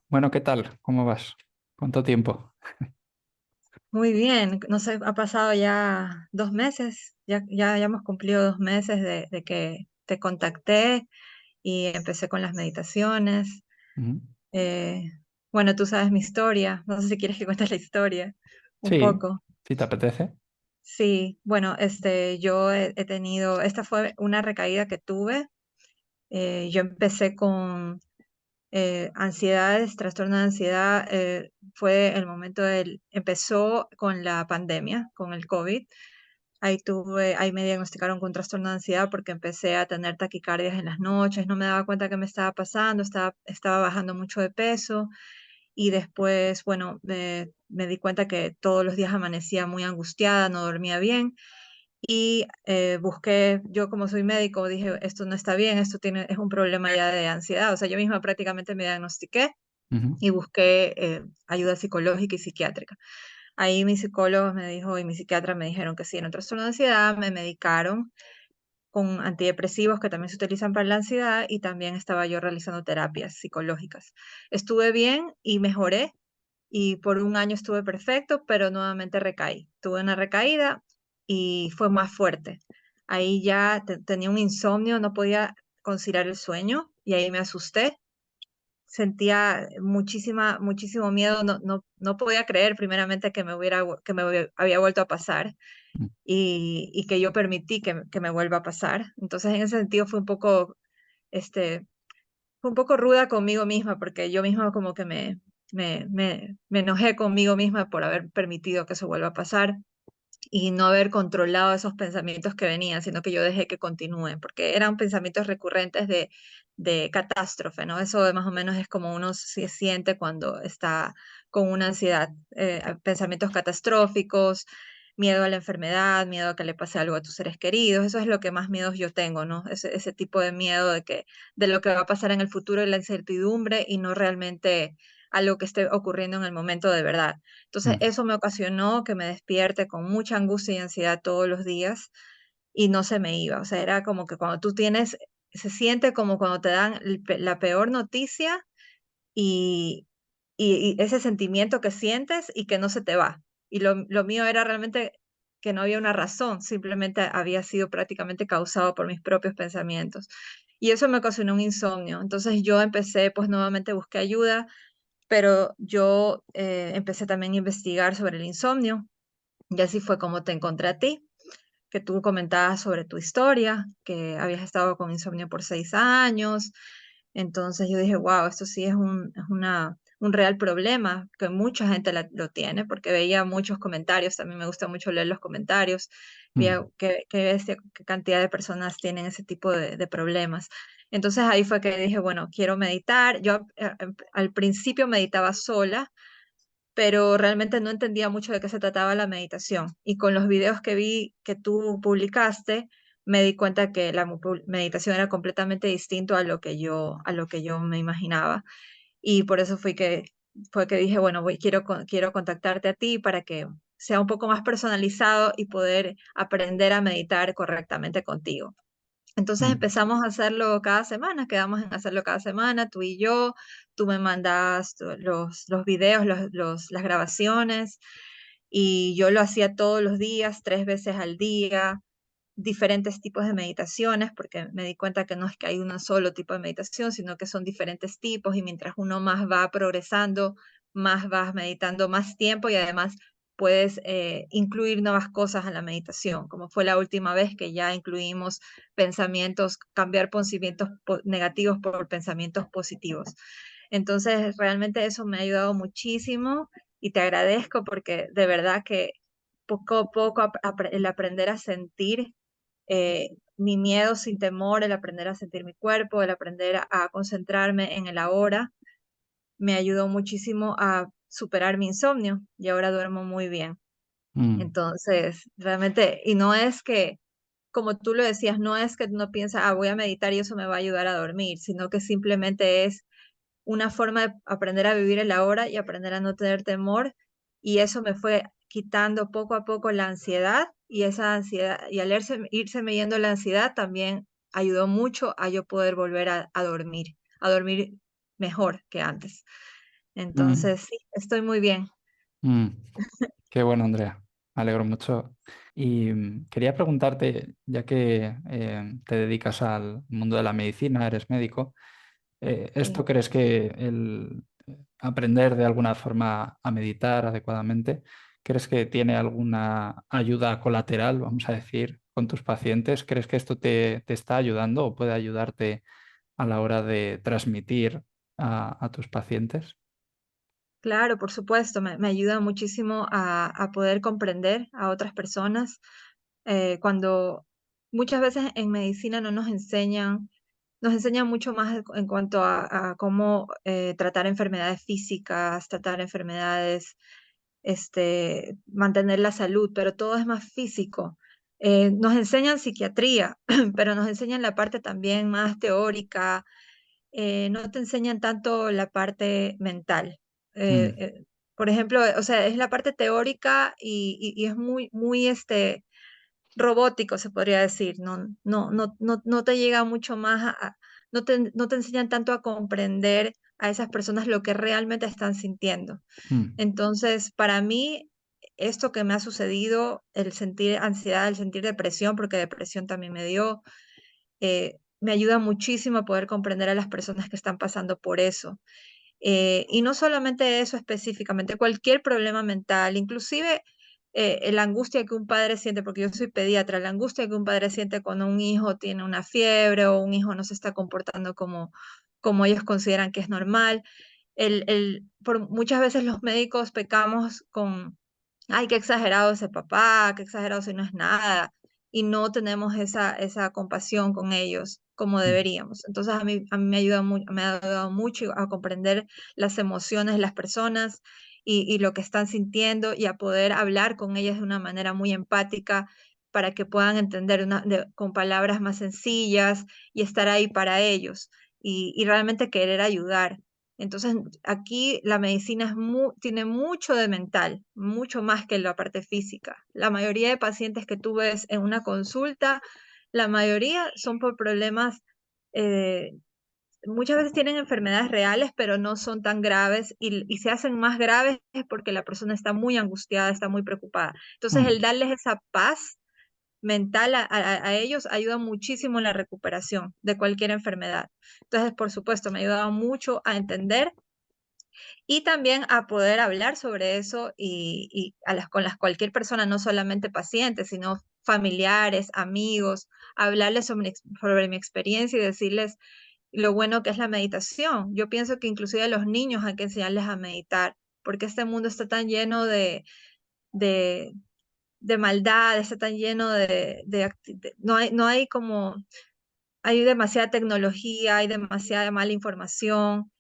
Bueno, ¿qué tal? ¿Cómo vas? ¿Cuánto tiempo? Muy bien, no sé, ha pasado ya 2 meses, ya hemos cumplido 2 meses de que te contacté y empecé con las meditaciones. Ujú. Eh, bueno, tú sabes mi historia, no sé si quieres que cuentes la historia un Sí, poco. si te apetece. Sí, bueno, yo he tenido, esta fue una recaída que tuve. Yo empecé con ansiedades, trastorno de ansiedad. Fue el momento empezó con la pandemia, con el COVID. Ahí me diagnosticaron con trastorno de ansiedad porque empecé a tener taquicardias en las noches, no me daba cuenta qué me estaba pasando, estaba bajando mucho de peso y después, bueno, me di cuenta que todos los días amanecía muy angustiada, no dormía bien y busqué, yo como soy médico, dije, esto no está bien, es un problema ya de ansiedad, o sea, yo misma prácticamente me diagnostiqué Ujú. y busqué ayuda psicológica y psiquiátrica. Ahí mi psicólogo me dijo y mi psiquiatra me dijeron que sí, era un trastorno de ansiedad, me medicaron con antidepresivos que también se utilizan para la ansiedad y también estaba yo realizando terapias psicológicas. Estuve bien y mejoré y por un año estuve perfecto, pero nuevamente recaí. Tuve una recaída y fue más fuerte. Ahí ya tenía un insomnio, no podía conciliar el sueño y ahí me asusté, sentía muchísimo miedo, no podía creer primeramente que había vuelto a pasar Mm. y que yo permití que me vuelva a pasar. Entonces, en ese sentido este, fue un poco ruda conmigo misma, porque yo misma como que me enojé conmigo misma por haber permitido que eso vuelva a pasar y no haber controlado esos pensamientos que venían, sino que yo dejé que continúen, porque eran pensamientos recurrentes de catástrofe, ¿no? Eso más o menos es como uno se siente cuando está con una ansiedad, pensamientos catastróficos, miedo a la enfermedad, miedo a que le pase algo a tus seres queridos, eso es lo que más miedos yo tengo, ¿no? Ese tipo de miedo de lo que va a pasar en el futuro y la incertidumbre y no realmente algo que esté ocurriendo en el momento de verdad. Entonces, Mm. eso me ocasionó que me despierte con mucha angustia y ansiedad todos los días y no se me iba. O sea, era como que cuando tú tienes, se siente como cuando te dan la peor noticia y, y ese sentimiento que sientes y que no se te va. Y lo mío era realmente que no había una razón, simplemente había sido prácticamente causado por mis propios pensamientos. Y eso me ocasionó un insomnio. Entonces yo empecé, pues nuevamente busqué ayuda, pero yo empecé también a investigar sobre el insomnio y así fue como te encontré a ti, que tú comentabas sobre tu historia, que habías estado con insomnio por 6 años. Entonces yo dije, wow, esto sí un real problema, que mucha gente lo tiene, porque veía muchos comentarios, también me gusta mucho leer los comentarios, veía Mm. qué cantidad de personas tienen ese tipo de problemas. Entonces ahí fue que dije, bueno, quiero meditar. Yo al principio meditaba sola, pero realmente no entendía mucho de qué se trataba la meditación. Y con los videos que vi que tú publicaste, me di cuenta que la meditación era completamente distinto a lo que yo me imaginaba. Y por eso fue que dije, bueno, quiero contactarte a ti para que sea un poco más personalizado y poder aprender a meditar correctamente contigo. Entonces Mm. empezamos a hacerlo cada semana, quedamos en hacerlo cada semana, tú y yo, tú me mandas los videos, las grabaciones, y yo lo hacía todos los días, 3 veces al día, diferentes tipos de meditaciones, porque me di cuenta que no es que hay un solo tipo de meditación, sino que son diferentes tipos, y mientras uno más va progresando, más vas meditando más tiempo y además puedes incluir nuevas cosas a la meditación, como fue la última vez que ya incluimos pensamientos, cambiar pensamientos negativos por pensamientos positivos. Entonces, realmente eso me ha ayudado muchísimo y te agradezco porque de verdad que poco a poco el aprender a sentir mi miedo sin temor, el aprender a sentir mi cuerpo, el aprender a concentrarme en el ahora, me ayudó muchísimo a superar mi insomnio y ahora duermo muy bien. Mm. Entonces, realmente, y no es que, como tú lo decías, no es que uno piensa, voy a meditar y eso me va a ayudar a dormir, sino que simplemente es una forma de aprender a vivir el ahora y aprender a no tener temor. Y eso me fue quitando poco a poco la ansiedad y esa ansiedad, y al irse me yendo la ansiedad también ayudó mucho a yo poder volver a dormir mejor que antes. Mm, Entonces, sí, estoy muy bien. mm. Qué bueno, Andrea. Me alegro mucho. Y quería preguntarte, ya que te dedicas al mundo de la medicina, eres médico, Sí. ¿esto crees que el aprender de alguna forma a meditar adecuadamente, crees que tiene alguna ayuda colateral, vamos a decir, con tus pacientes? ¿Crees que esto te está ayudando o puede ayudarte a la hora de transmitir a tus pacientes? Claro, por supuesto, me ayuda muchísimo a poder comprender a otras personas. Cuando muchas veces en medicina no nos enseñan mucho más en cuanto a cómo tratar enfermedades físicas, tratar enfermedades, mantener la salud, pero todo es más físico. Nos enseñan psiquiatría, pero nos enseñan la parte también más teórica, no te enseñan tanto la parte mental. Eh, Mm, eh, por ejemplo, o sea, es la parte teórica y es muy robótico, se podría decir. No te llega mucho más no te enseñan tanto a comprender a esas personas lo que realmente están sintiendo. mm, Entonces, para mí, esto que me ha sucedido, el sentir ansiedad, el sentir depresión, porque depresión también me dio, me ayuda muchísimo a poder comprender a las personas que están pasando por eso. Y no solamente eso específicamente, cualquier problema mental, inclusive la angustia que un padre siente, porque yo soy pediatra, la angustia que un padre siente cuando un hijo tiene una fiebre o un hijo no se está comportando como ellos consideran que es normal. Muchas veces los médicos pecamos con, ay, qué exagerado ese papá, qué exagerado si no es nada, y no tenemos esa compasión con ellos como mm, deberíamos. Entonces a mí me ha ayudado mucho a comprender las emociones de las personas y lo que están sintiendo y a poder hablar con ellas de una manera muy empática para que puedan entender con palabras más sencillas y estar ahí para ellos y realmente querer ayudar. Entonces, aquí la medicina tiene mucho de mental, mucho más que la parte física. La mayoría de pacientes que tú ves en una consulta, la mayoría son por problemas, eh, muchas veces tienen enfermedades reales, pero no son tan graves y se hacen más graves es porque la persona está muy angustiada, está muy preocupada. Entonces, mm. el darles esa paz mental a ellos ayuda muchísimo en la recuperación de cualquier enfermedad. Entonces, por supuesto, me ha ayudado mucho a entender y también a poder hablar sobre eso con las cualquier persona, no solamente pacientes, sino familiares, amigos, hablarles sobre mi experiencia y decirles lo bueno que es la meditación. Yo pienso que inclusive a los niños hay que enseñarles a meditar, porque este mundo está tan lleno de, de maldad, está tan lleno no hay como, hay demasiada tecnología, hay demasiada mala información,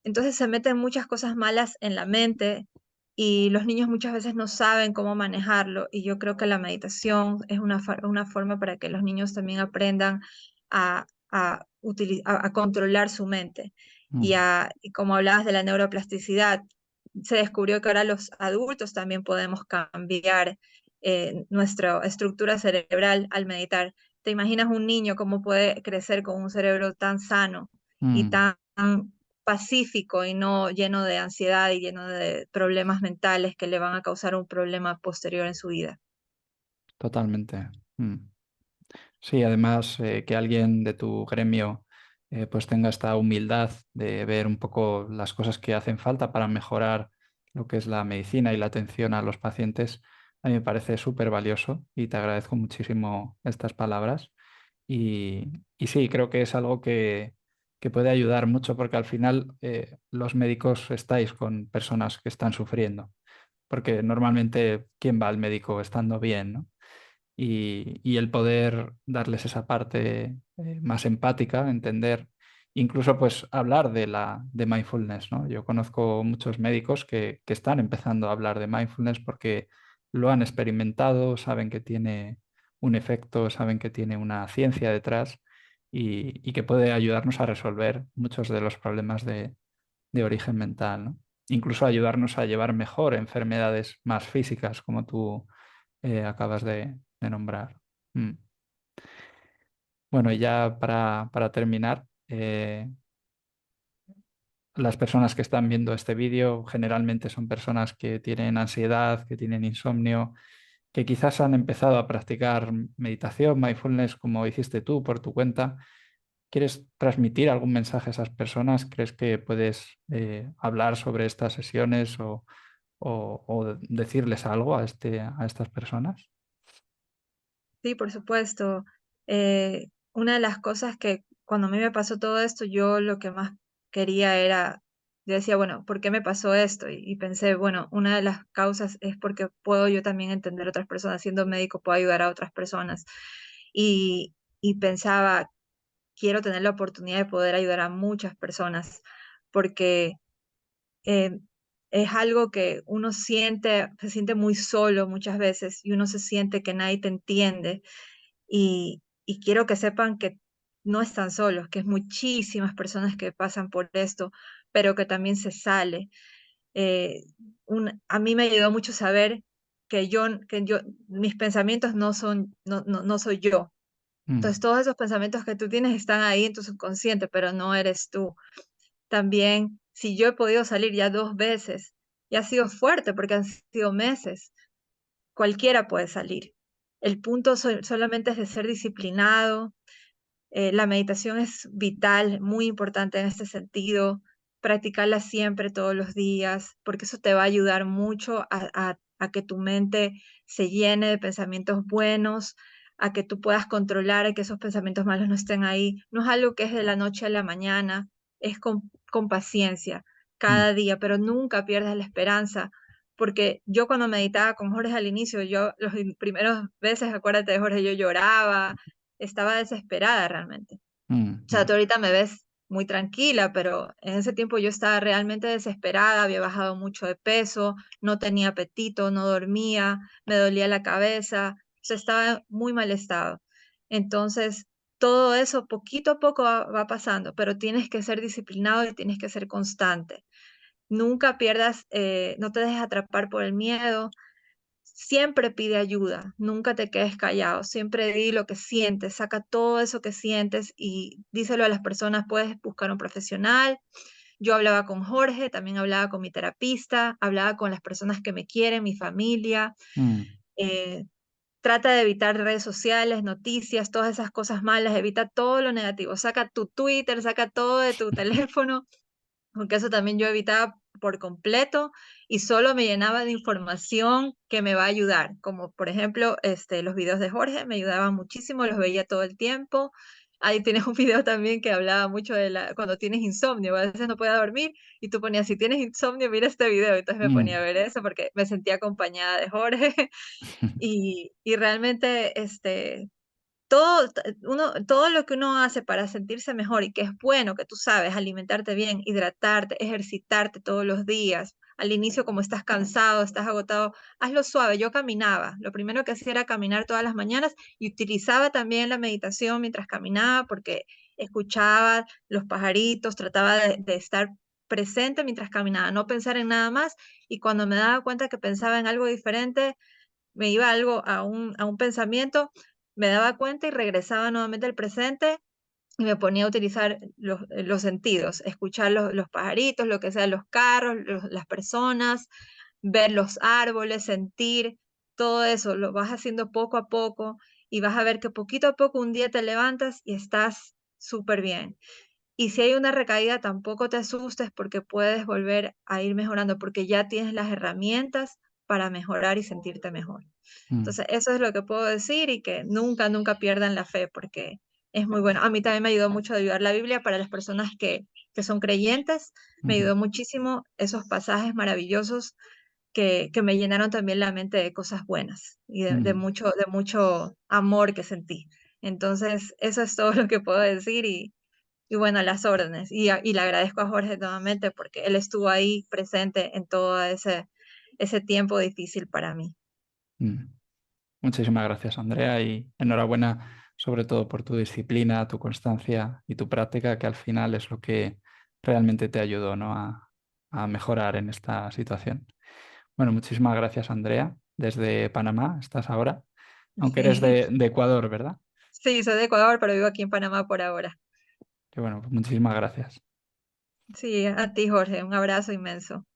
entonces se meten muchas cosas malas en la mente y los niños muchas veces no saben cómo manejarlo y yo creo que la meditación es una forma para que los niños también aprendan a controlar su mente. Mm, Y como hablabas de la neuroplasticidad, se descubrió que ahora los adultos también podemos cambiar nuestra estructura cerebral al meditar. ¿Te imaginas un niño cómo puede crecer con un cerebro tan sano y mm, tan pacífico y no lleno de ansiedad y lleno de problemas mentales que le van a causar un problema posterior en su vida? totalmente. Mm. Sí, además que alguien de tu gremio pues tenga esta humildad de ver un poco las cosas que hacen falta para mejorar lo que es la medicina y la atención a los pacientes, a mí me parece súper valioso y te agradezco muchísimo estas palabras. Y sí, creo que es algo que puede ayudar mucho porque al final los médicos estáis con personas que están sufriendo, porque normalmente, ¿quién va al médico estando bien, ¿no? Y el poder darles esa parte más empática, entender, incluso pues hablar de mindfulness, ¿no? Yo conozco muchos médicos que están empezando a hablar de mindfulness porque lo han experimentado, saben que tiene un efecto, saben que tiene una ciencia detrás y que puede ayudarnos a resolver muchos de los problemas de origen mental, ¿no? Incluso ayudarnos a llevar mejor enfermedades más físicas, como tú acabas de nombrar. Mm. Bueno, y ya para terminar, las personas que están viendo este vídeo generalmente son personas que tienen ansiedad, que tienen insomnio, que quizás han empezado a practicar meditación, mindfulness, como hiciste tú por tu cuenta. ¿Quieres transmitir algún mensaje a esas personas? ¿Crees que puedes hablar sobre estas sesiones o decirles algo a estas personas? Sí, por supuesto. Una de las cosas que cuando a mí me pasó todo esto, yo lo que más quería era, yo decía, bueno, ¿por qué me pasó esto? Y pensé, bueno, una de las causas es porque puedo yo también entender a otras personas, siendo médico puedo ayudar a otras personas. Y pensaba, quiero tener la oportunidad de poder ayudar a muchas personas, porque eh, es algo que uno siente, se siente muy solo muchas veces y uno se siente que nadie te entiende y quiero que sepan que no están solos, que es muchísimas personas que pasan por esto, pero que también se sale. Eh, a mí me ayudó mucho saber que yo, mis pensamientos no son, no soy yo. Entonces Mm, todos esos pensamientos que tú tienes están ahí en tu subconsciente, pero no eres tú. También, si yo he podido salir ya 2 veces, y ha sido fuerte porque han sido meses, cualquiera puede salir. El punto solamente es de ser disciplinado. La meditación es vital, muy importante en este sentido. Practicarla siempre, todos los días, porque eso te va a ayudar mucho a que tu mente se llene de pensamientos buenos, a que tú puedas controlar, a que esos pensamientos malos no estén ahí. No es algo que es de la noche a la mañana, es con paciencia, mm, cada día, pero nunca pierdas la esperanza, porque yo cuando meditaba con Jorge al inicio, yo los primeros veces, acuérdate de Jorge, yo lloraba, estaba desesperada realmente. mm, O sea, mm, tú ahorita me ves muy tranquila, pero en ese tiempo yo estaba realmente desesperada, había bajado mucho de peso, no tenía apetito, no dormía, me dolía la cabeza, o sea, estaba en muy mal estado. Entonces, todo eso poquito a poco va pasando, pero tienes que ser disciplinado y tienes que ser constante. Nunca pierdas, no te dejes atrapar por el miedo. Siempre pide ayuda, nunca te quedes callado, siempre di lo que sientes, saca todo eso que sientes y díselo a las personas, puedes buscar un profesional. Yo hablaba con Jorge, también hablaba con mi terapista, hablaba con las personas que me quieren, mi familia. mm, eh, Trata de evitar redes sociales, noticias, todas esas cosas malas, evita todo lo negativo, saca tu Twitter, saca todo de tu teléfono, porque eso también yo evitaba por completo y solo me llenaba de información que me va a ayudar, como por ejemplo los videos de Jorge me ayudaban muchísimo, los veía todo el tiempo. Ahí tienes un video también que hablaba mucho de cuando tienes insomnio, a veces no podía dormir y tú ponías, si tienes insomnio, mira este video, entonces me ponía a mm. ver eso porque me sentía acompañada de Jorge y realmente todo lo que uno hace para sentirse mejor y que es bueno, que tú sabes, alimentarte bien, hidratarte, ejercitarte todos los días. Al inicio, como estás cansado, estás agotado, hazlo suave. Yo caminaba. Lo primero que hacía era caminar todas las mañanas y utilizaba también la meditación mientras caminaba porque escuchaba los pajaritos, trataba de estar presente mientras caminaba, no pensar en nada más. Y cuando me daba cuenta que pensaba en algo diferente, me iba a un pensamiento, me daba cuenta y regresaba nuevamente al presente y me ponía a utilizar los sentidos, escuchar los pajaritos, lo que sea, los carros, las personas, ver los árboles, sentir, todo eso, lo vas haciendo poco a poco y vas a ver que poquito a poco un día te levantas y estás súper bien. Y si hay una recaída, tampoco te asustes porque puedes volver a ir mejorando, porque ya tienes las herramientas para mejorar y sentirte mejor. Mm, Entonces, eso es lo que puedo decir y que nunca, nunca pierdan la fe porque es muy bueno. A mí también me ayudó mucho a ayudar la Biblia para las personas que son creyentes. Me ujú, ayudó muchísimo esos pasajes maravillosos que me llenaron también la mente de cosas buenas y mm, de mucho amor que sentí. Entonces, eso es todo lo que puedo decir y bueno, las órdenes. Y le agradezco a Jorge nuevamente porque él estuvo ahí presente en todo ese tiempo difícil para mí. mm. Muchísimas gracias, Andrea, y enhorabuena sobre todo por tu disciplina, tu constancia y tu práctica, que al final es lo que realmente te ayudó, ¿no? a mejorar en esta situación. Bueno, muchísimas gracias, Andrea. Desde Panamá estás ahora, aunque eres de Ecuador, ¿verdad? Sí, soy de Ecuador, pero vivo aquí en Panamá por ahora. Que bueno, pues muchísimas gracias. Sí, a ti, Jorge, un abrazo inmenso.